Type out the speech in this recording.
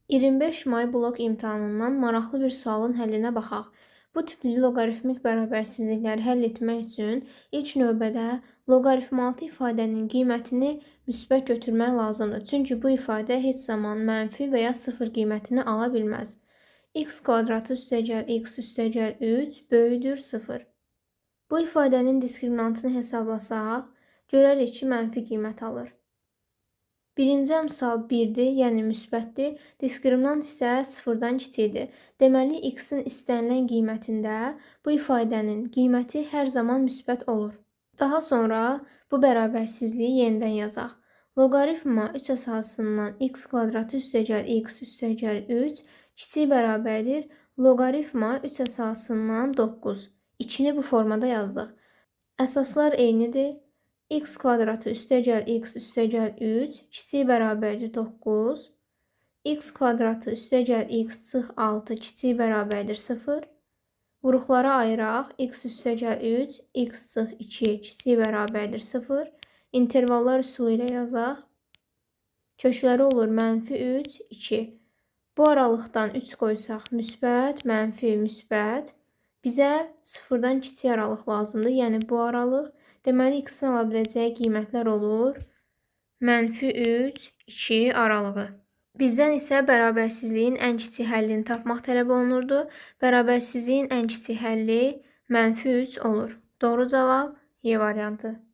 25 may blok imtahanından maraqlı bir sualın həllinə baxaq. Bu tipli loqaritmik bərabərsizlikləri həll etmək üçün ilk növbədə loqaritmaltı ifadənin qiymətini müsbət götürmək lazımdır. Çünki bu ifadə heç zaman mənfi və ya 0 qiymətini ala bilməz. X kvadratı üstəgəl x üstəgəl 3 böyüdür 0. Bu ifadənin diskriminantını hesablasaq, görərik ki, mənfi qiymət alır. Birinci əmsal 1-dir, yəni müsbətdir. Diskriminant isə 0-dan kiçikdir. Deməli, x-in istənilən qiymətində bu ifadənin qiyməti hər zaman müsbət olur. Daha sonra bu bərabərsizliyi yenidən yazaq. Loqaritma 3 əsasından x kvadratı üstəgəl x üstəgəl 3 kiçik bərabərdir. Loqaritma 3 əsasından 9. 2-ni bu formada yazdıq. Əsaslar eynidir. X kvadratı üstəgəl x üstəgəl 3 kiçik bərabərdir 9. X kvadratı üstəgəl x çıx 6 kiçik bərabərdir 0. Vuruqlara ayıraq. X üstəgəl 3, x çıx 2 kiçik bərabərdir 0. İntervallar üsulu ilə yazaq. Kökləri olur -3, 2. Bu aralıqdan 3 qoysaq müsbət, mənfi, müsbət. Bizə 0-dan kiçik aralıq lazımdır, yəni bu aralıq. Deməli, x-in ala biləcəyi qiymətlər olur -3, 2 aralığı. Bizdən isə bərabərsizliyin ən kiçik həllini tapmaq tələb olunurdu. Bərabərsizliyin ən kiçik həlli -3 olur. Doğru cavab Y variantı.